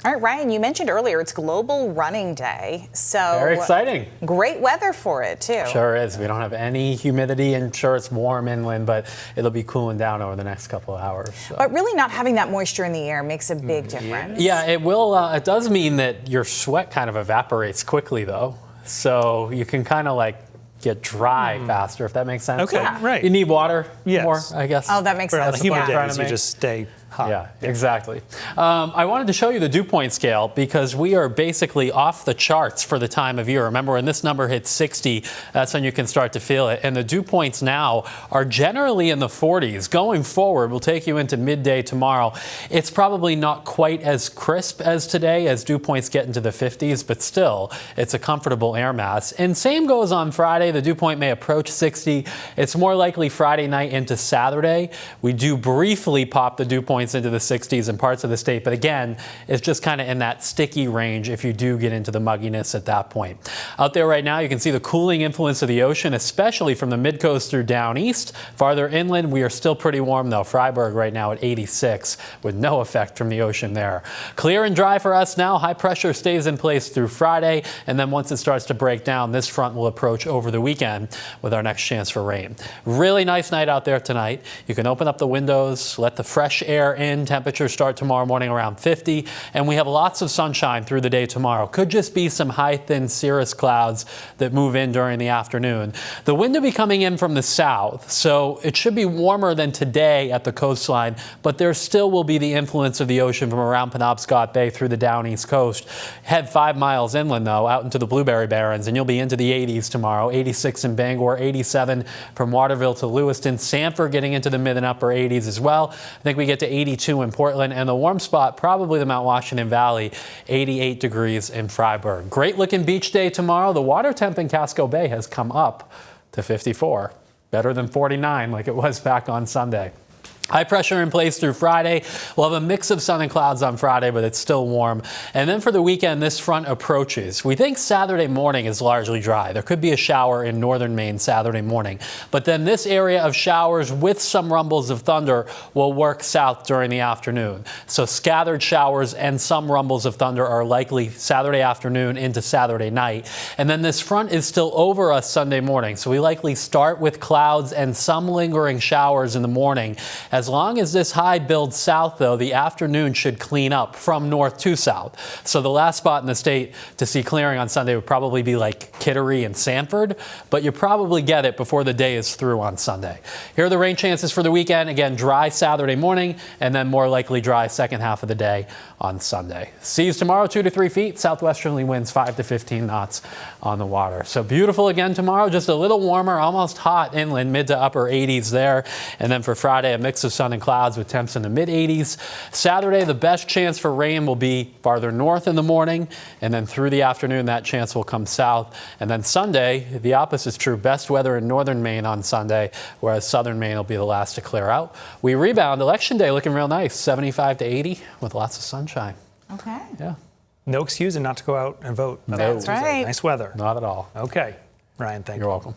All right, Ryan, you mentioned earlier it's Global Running Day, so very exciting. Great weather for it too. Sure is. We don't have any humidity, and sure it's warm inland, but it'll be cooling down over the next couple of hours. So. But really, not having that moisture in the air makes a big difference. Yeah, it will. It does mean that your sweat kind of evaporates quickly, though, so you can kind of like get dry faster, if that makes sense. Okay, Yeah. right. You need water Yes. more, I guess. Oh, that makes For sense. the humid Yeah. days, you just stay hot. Yeah, exactly. I wanted to show you the dew point scale because we are basically off the charts for the time of year. Remember, when this number hits 60, that's when you can start to feel it. And the dew points now are generally in the 40s. Going forward, we'll take you into midday tomorrow. It's probably not quite as crisp as today as dew points get into the 50s, but still, it's a comfortable air mass. And same goes on Friday. The dew point may approach 60. It's more likely Friday night into Saturday. We do briefly pop the dew point into the 60s in parts of the state, but again, it's just kind of in that sticky range if you do get into the mugginess at that point. Out there right now, you can see the cooling influence of the ocean, especially from the mid-coast through down east. Farther inland, we are still pretty warm though. Freiburg right now at 86 with no effect from the ocean there. Clear and dry for us now. High pressure stays in place through Friday, and then once it starts to break down, this front will approach over the weekend with our next chance for rain. Really nice night out there tonight. You can open up the windows, let the fresh air in. Temperatures start tomorrow morning around 50, and we have lots of sunshine through the day tomorrow. Could just be some high, thin cirrus clouds that move in during the afternoon. The wind will be coming in from the south, so it should be warmer than today at the coastline, but there still will be the influence of the ocean from around Penobscot Bay through the down east coast. Head 5 miles inland, though, out into the Blueberry Barrens, and you'll be into the 80s tomorrow. 86 in Bangor, 87 from Waterville to Lewiston. Sanford getting into the mid and upper 80s as well. I think we get to 82 in Portland, and the warm spot, probably the Mount Washington Valley, 88 degrees in Freiburg. Great looking beach day tomorrow. The water temp in Casco Bay has come up to 54, better than 49 like it was back on Sunday. High pressure in place through Friday. We'll have a mix of sun and clouds on Friday, but it's still warm. And then for the weekend, this front approaches. We think Saturday morning is largely dry. There could be a shower in northern Maine Saturday morning. But then this area of showers with some rumbles of thunder will work south during the afternoon. So scattered showers and some rumbles of thunder are likely Saturday afternoon into Saturday night. And then this front is still over us Sunday morning. So we likely start with clouds and some lingering showers in the morning. As long as this high builds south, though, the afternoon should clean up from north to south. So the last spot in the state to see clearing on Sunday would probably be like Kittery and Sanford, but you probably get it before the day is through on Sunday. Here are the rain chances for the weekend. Again, dry Saturday morning, and then more likely dry second half of the day on Sunday. Seas tomorrow, 2 to 3 feet. Southwesterly winds 5 to 15 knots on the water. So beautiful again tomorrow, just a little warmer, almost hot inland, mid to upper 80s there. And then for Friday, a mix of sun and clouds with temps in the mid 80s. Saturday, the best chance for rain will be farther north in the morning, and then through the afternoon, that chance will come south. And then Sunday, the opposite is true. Best weather in northern Maine on Sunday, whereas southern Maine will be the last to clear out. We rebound. Election day looking real nice, 75 to 80 with lots of sunshine. Okay. Yeah. No excuse not to go out and vote. That's right. Nice weather. Not at all. Okay. Ryan, thank you. You're welcome.